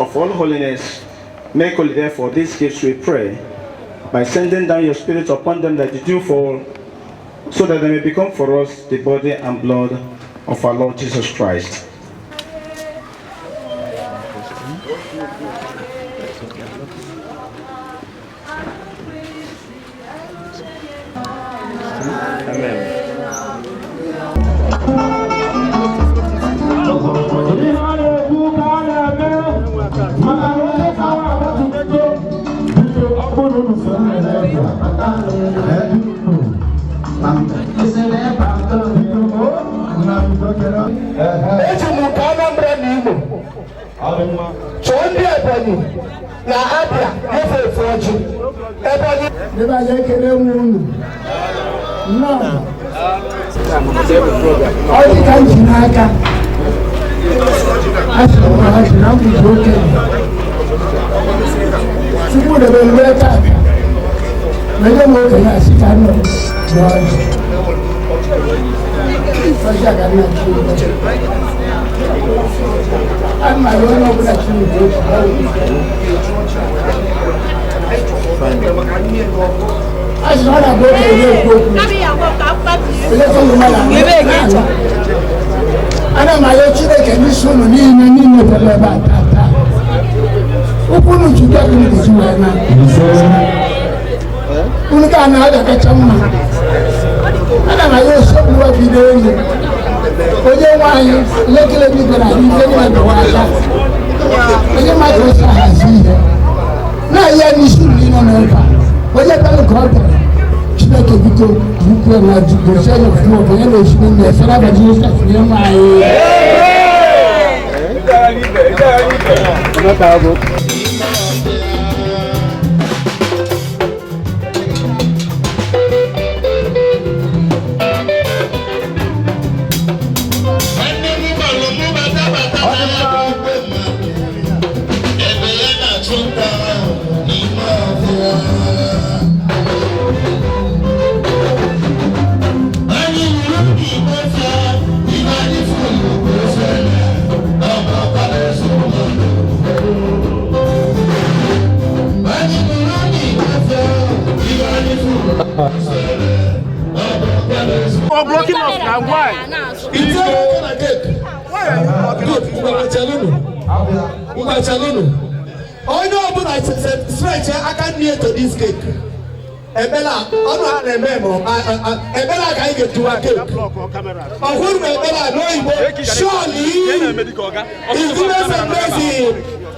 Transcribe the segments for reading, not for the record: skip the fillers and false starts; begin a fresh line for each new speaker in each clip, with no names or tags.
of all holiness, make holy therefore these gifts, we pray, by sending down your Spirit upon them that the dew fall, so that they may become for us the body and blood of our Lord Jesus Christ. Amen.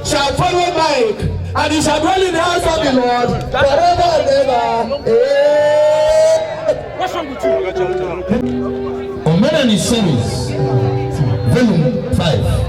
Shall follow Mike, and he shall dwell in the house of the Lord forever and ever. What's wrong with you? Omenani series, volume 5.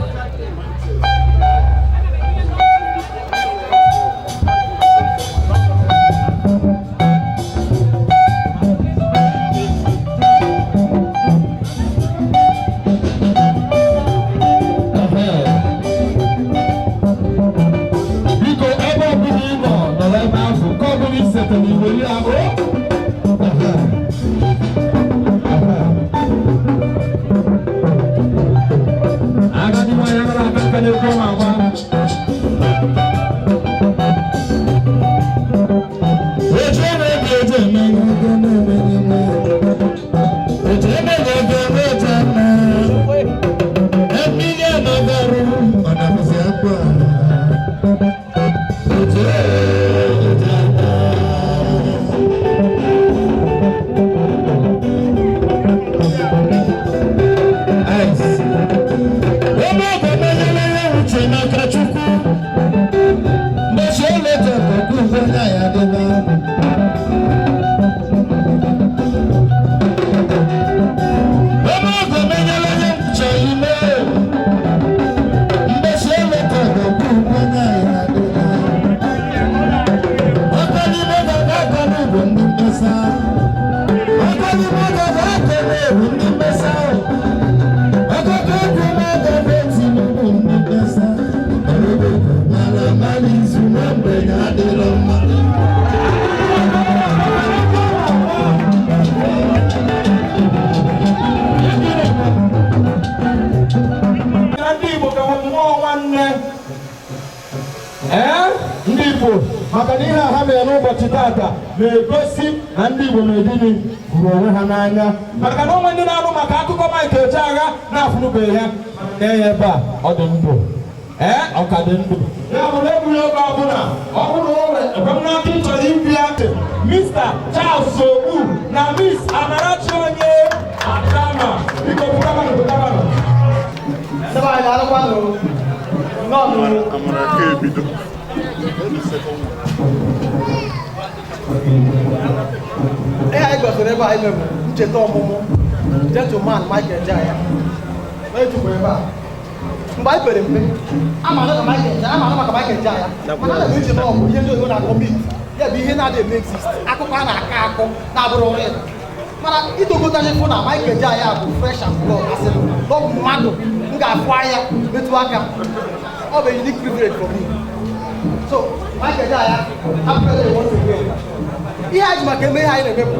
ndị Igbo maka na ihe ha mere n'ụbọchị tata na-egosi na ndị Igbo na-edini hụrụ onwe ha n'anya maka na onwe ndị na-arụ maka akụkọ Mike Ejeagha na-afụrụbeghị ya na-enye ebe a ọ dị ndụ ọ ka dị ndụ ya bụrụ egwuregwu ọbụla ọ bụrụ ekwemnaka ịchọrọ ịbịa Mr. Charles Ogbu na Miss Amarachi onye Adama biko pụtabanụ
Amara ebido
anyị gosiri ebe anyị mebụ ncheta ọmụmụ gentleman Mike Ejeagha ejikwa ebe a mgbe anyị pere mpe amara maka Mike Ejeagha mana na eji na ọ bụ ihe ndị oyibo na-akpọ mit ya bụ ihe na-adị eme exist akụkọ a na-akọ akọ na-abụrụ ọrụ ịda mana itogotachi fụ na Mike Ejeagha bụ fresh and blood asịrị n'ọbụ mmadụ m ga-afụ anya metụ aka ọ bụ unique privilege for me so Mike Ejeagha apụrụ once again ihe anyị ji maka eme ihe anyị na-emepụ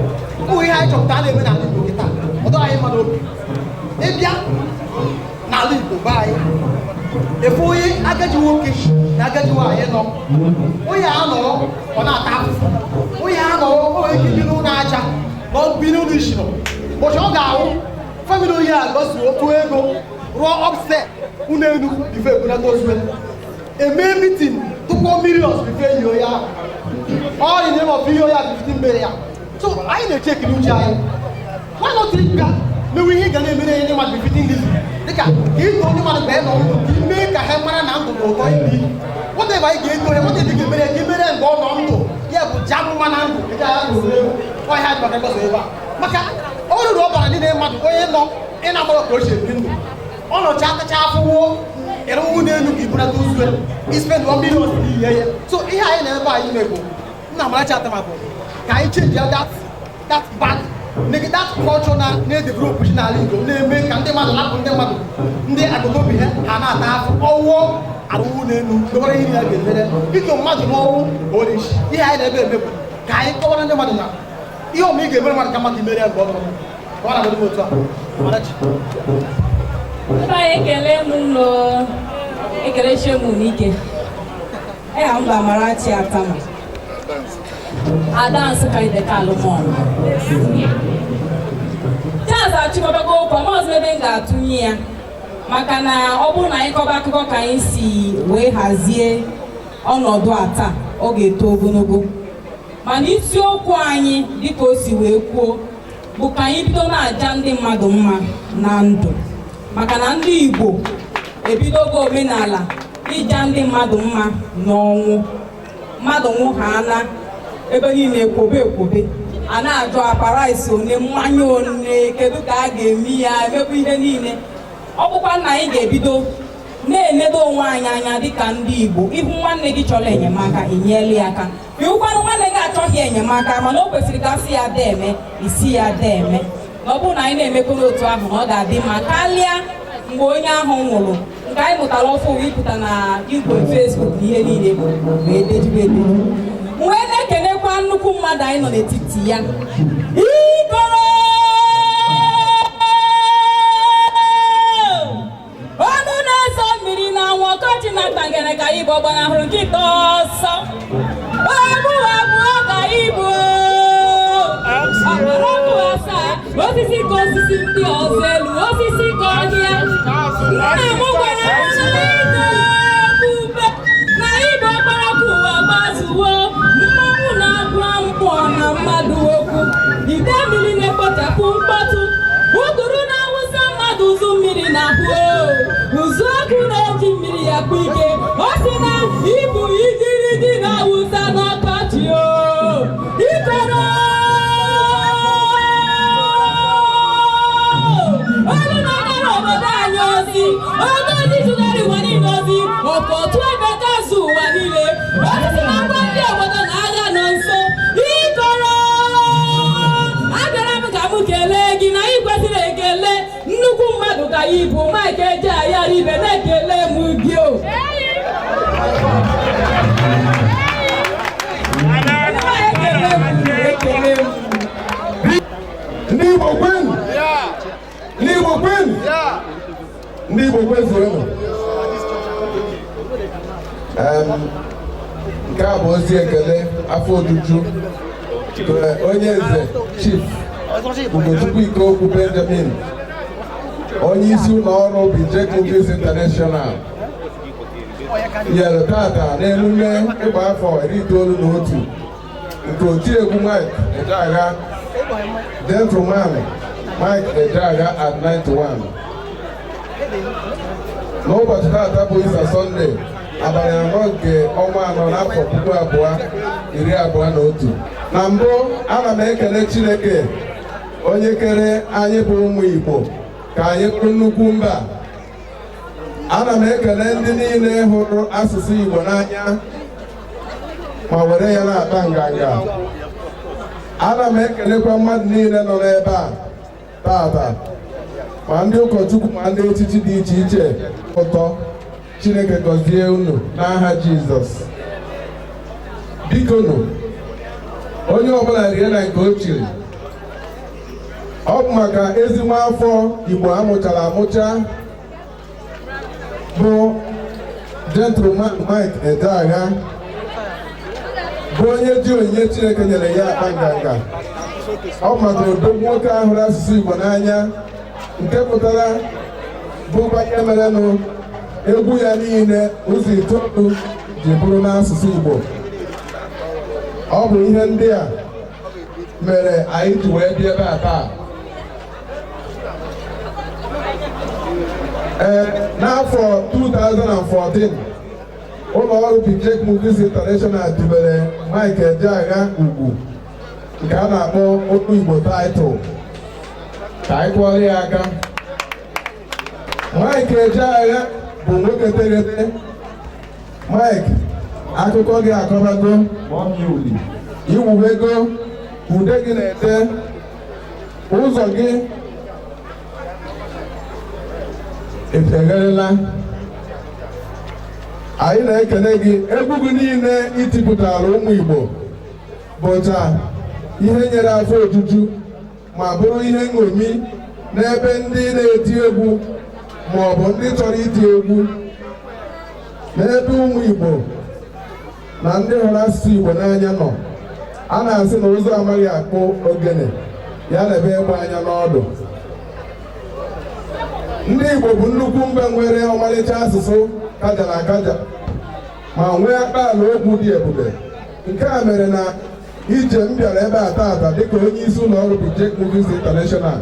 bụ ihe anyị chọpụta na-eme n'ala Igbo kịta ọ dọrọ anyị mmadụ obi ịbịa n'ala Igbo be anyị efu onye agadi nwoke na agadi nwaanyị nọ onye anọrọ ọ na-ata afụfụ onye anọrọ o nwere ike ibi n'ụlọ aja na ọ bi n'ụlọ ishiro ụbọchị ọ ga-ahụ famili onye a gosiri otu ego rụọ upstairs ụlọ elu ife ebunata ozugbo eme mitin tụkpọ millions ife yi onye ahụ all in the name of ihe ya 15 million so anyị na-eche ekiri uche anyị why not bịa mewe ihe ga na-emere ihe ndị mmadụ 15 lizi dịka ka ịtụ onye mmadụ bee n'ọnụ ka ime ka ha mara na ndụ na ụtọ ibi whatever anyị ga-eto ya whatever ga-emere ka emere mgbe ọ nọ ndụ ya bụ ja mma na ndụ ọhịa dị maka ịgọzọ ebe a maka ọ rụrụ ọbara ndị mmadụ onye nọ ịna-agbara ka o si ebi ndụ ọ nọcha atacha afụwo ịrụwu n'elu ka ibunata uzue ispend 1 million ihe ya so ihe anyị na-ebe anyị na-egbo nna Amarachi Atamako ka anyị change that bad that culture na-edevelop n'ala Igbo na-eme ka ndị mmadụ napụ ndị mmadụ ndị agbata obi ha na-ata afọ ọwụọ arụwu n'elu dobere ihe ya ga-emere ito mmadụ n'ọnwụ orishi ihe anyị na-ebe emebụ ka anyị kọwara ndị mmadụ na ihe ọma ị ga-emere mmadụ ka mmadụ imere ya mgbe ọ nọ ka ọ na-abụ otu a Amarachi
ekele m ụlọ ekerechi m n'ike eha m bụ Amarachi Atama Adansi Kaideka Alụmọnụ Charles achịkọbago okwu amaọzụ ebe m ga-atụnye ya maka na ọ bụrụ na anyị kọba akụkọ ka anyị si wee hazie ọnọdụ a taa ọ ga-eto ogologo mana isiokwu anyị dịka o si wee kwuo bụ ka anyị bido na-aja ndị mmadụ mma na ndụ maka na ndị Igbo ebidogo omenala ịja ndị mmadụ mma n'ọnwụ mmadụ nwụhaana ebe niile ekwobe a na-ajụ akpara isi one mmanya one kedu ka a ga-eme ya emekwa ihe niile ọ bụkwa na anyị ga-ebido na-enedo onwe anyị anya dịka ndị Igbo ịhụ nwanne gị chọrọ enyemaka inyela ya aka ịhụkwanụ nwanne gị achọghị enyemaka mana o kwesịrị ka sị ya deme isi ya deme na ọ bụrụ na anyị na-emekọ n'otu ahụ na ọ ga-adị mma karịa mgbe onye ahụ nwụrụ nke anyị mụtara ọfụ ịpụta na igwe Facebook na ihe niile wee dejibe wee na-ekenekwa nnukwu mmadụ anyị nọ n'etiti ya Ikoro ọnụ na-eso mmiri na anwụ ọkọchị na ntangere ka Igbo gbanahụrụ nkịta ọsọ abụọ ka Igbo osisi ka osisi ndị ọzọ elu osisi ka ọhịa nna m gwara ebube na Igbo gbarakụ ụwa gbazuwo mmanwụ na-agụ mkpọ na mmadụ okwu ide mmiri na-ekpochapụ mkpọtụ ụgụrụ na-awụsa mmadụ ụzụ mmiri na ahụ ụzụ ọkụ na-eji mmiri ya kpụ ike ọ sị na ibu igirigi na-awụsa n'ọkọchị Ikoro ọrụ na-agara obodo anyị ozi ogozi zụgara ụwa niile ozi ọkụ otu ebe gazu ụwa niile osisi na-agwa ndị obodo na agha nọ nso Ikoro abịara m ka m kelee gị na ị kwesịrị ekele nnukwu mmadụ ka ị bụ Mike Ejeagha ibe na-ekele m gị o
ndị Igbo kwenu ndị Igbo kwenu ndị Igbo kwezuru
nke a bụ ozi ekele afọ ojuju onye eze Chief Ugochukwu Ikeokwu Benjamin, onye isi ụlọ ọrụ Bijek Movies International, nyere tata n'emume ịgba afọ 91 nke otiegwu Mike Ejeagha, Gentleman Mike Ejeagha at 91. N'ụbọchị tata bụ Easter Sunday, abalị 4 nke ọnwa 4 n'afọ 2021. Na mbụ, ana m ekele Chineke onye kere anyị bụ ụmụ Igbo ka anyị bụrụ nnukwu mba. Ana m ekele ndị niile hụrụ asụsụ Igbo n'anya ma were ya na-akpa nganga. Ana m ekelekwa mmadụ niile nọ n'ebe a tata, ma ndị ụkọchukwu ma ndị echichi dị iche iche. Ụtọ Chineke gọzie unu n'aha Jizọs. Biko nụ, onye ọbụla rie na nke o chiri. Ọ bụ maka ezigbo afọ Igbo amụchara amụcha bụ Gentleman Mike Ejeagha, bụ onye ji onyinye Chineke nyere ya akpa nganga. Ọ maka odogwu nwoke ahụrụ asụsụ Igbo n'anya, nke pụtara bụkwa ihe merenụ egwu ya niile ụzọ 9 ji bụrụ n'asụsụ Igbo. Ọ bụ ihe ndị a mere anyị ji wee bịa ebe a taa. N'afọ 2014, ụlọ ọrụ Bijek Movies International dibere Mike Ejeagha ugwu nke a na-akpọ Olu Igbo title. Ka anyị kụọrọ ya aka. Mike Ejeagha bụ nwoke teghete. Mike, akụkọ gị akọbago, iwuwego, ude gị na-ete, ụzọ gị efegharịla. Anyị na-ekele gị. Egwu gị niile itipụtara ụmụ Igbo bụcha ihe nyere afọ ojuju ma bụrụ ihe nṅomi n'ebe ndị na-eti egwu ma ọ bụ ndị chọrọ iti egwu, n'ebe ụmụ Igbo na ndị hụrụ asụsụ Igbo n'anya nọ. A na-asị na ụzọ amaghị akpụ ogene, ya na ebe egbe anya n'ọdụ. Ndị Igbo bụ nnukwu mba nwere ọmarịcha asụsụ kajara akaja ma nwee akpaala okwu dị ebube. Nke a mere na ije m bịara ebe a tata dịka onye isi ụlọ ọrụ Bijek Movies International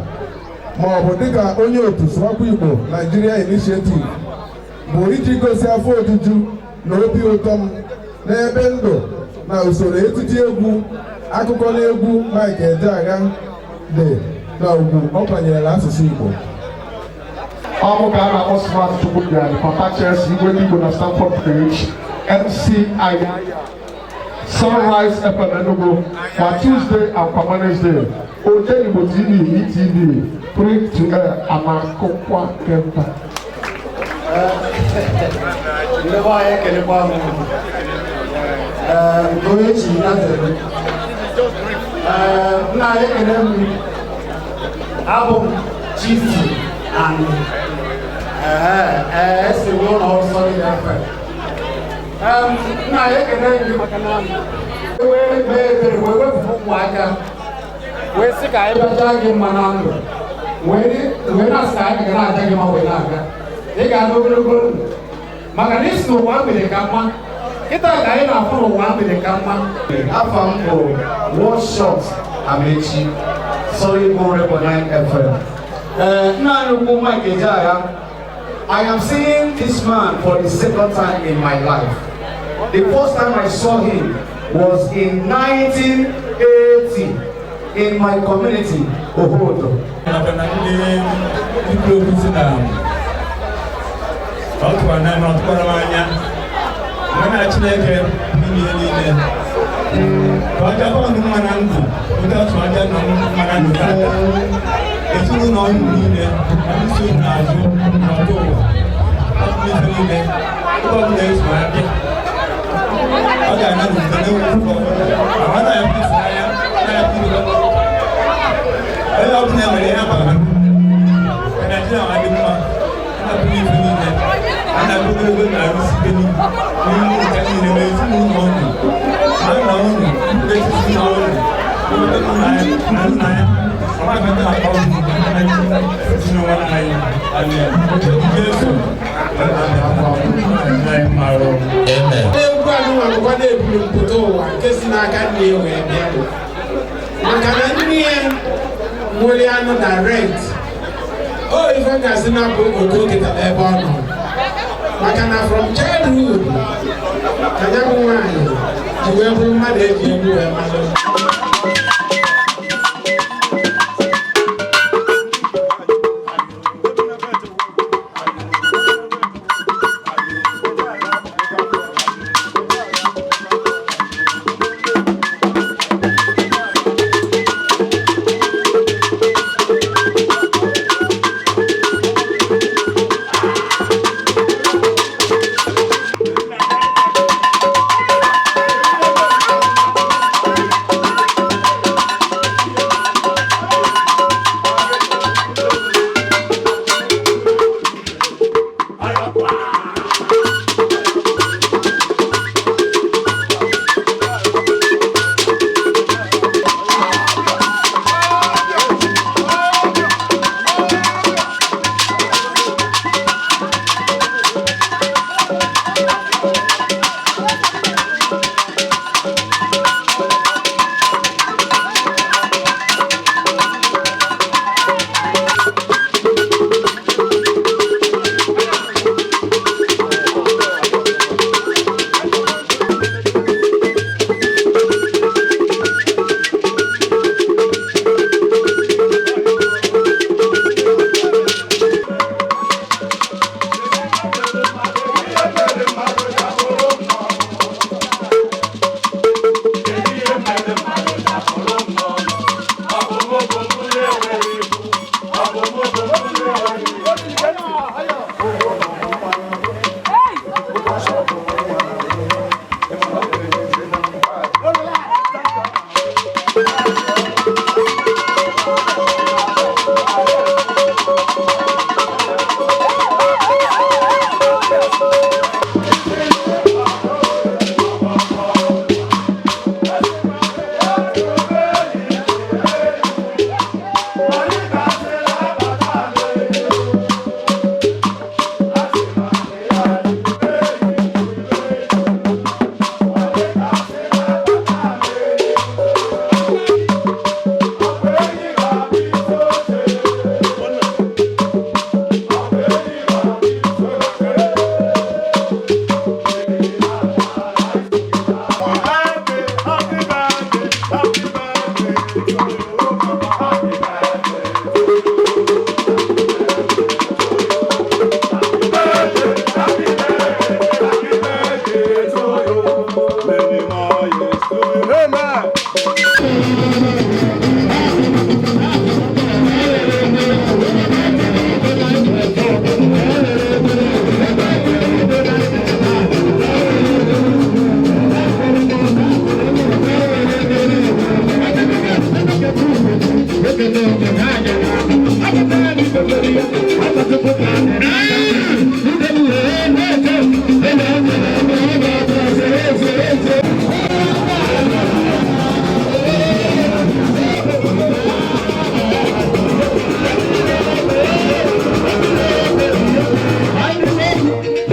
ma ọ bụ dịka onye otu Swakwa Igbo Nigeria Initiative bụ iji gosi afọ ojuju na obi ụtọ m n'ebe ndụ na usoro etiti egwu akụkọ na egwu Mike Ejeagha dị na ugwu ọ kwanyere asụsụ Igbo.
Ọ bụ ka a na-akpọ Smart Chukwudịa, Contactless Igwe Igbo na Stanford Page, MC Aya, Sunrise FM Enugu, kwa Tuesday and kwa Wednesday. Oje Igbo TV, ETV, free to air, Amakokwa Kempa.
Ndeba ya kelekwa mu. Goyechi Nazare. Na ya kelemu. Abum GT and SWO also there. Na ya kelemu makana. We fuwaka. We sika eba jagi manango. We na sika kana jagi mawelaka. Ega nogologo. Maganis no one with a camera. Kita kaya na for one with a camera. Afam for one shot. Amechi. Sorry for Recording FM. Now Mike Ejeagha. I am seeing this man for the second time in my life. The first time I saw him was in 1980 in my community, Ohodo.
Otu ana na ọtụkọrọ anya mana Chineke n'ihe niile ka ọ jabọ ndụ mma na ndụ ụdị otu aja na mma na ndụ tata ezinụlọ ọnụ niile ndị so n'azụ n'ọdụ ụwa ọtụ ife niile ụgbọ ọbụla ezu abịa ọ ga-ana n'ụzọ n'egwu ụfọ na ya pụsụ anya na ya pụsụ onye ọbụla mere ya gbara ka Naịjirịa ma dị mma na-apụghị ife niile. Ana gbogbo na arụsị gịnị n'ihu nke
Oh, if I can see now, go get a level. Makana from childhood, I never mind. You will bring my day.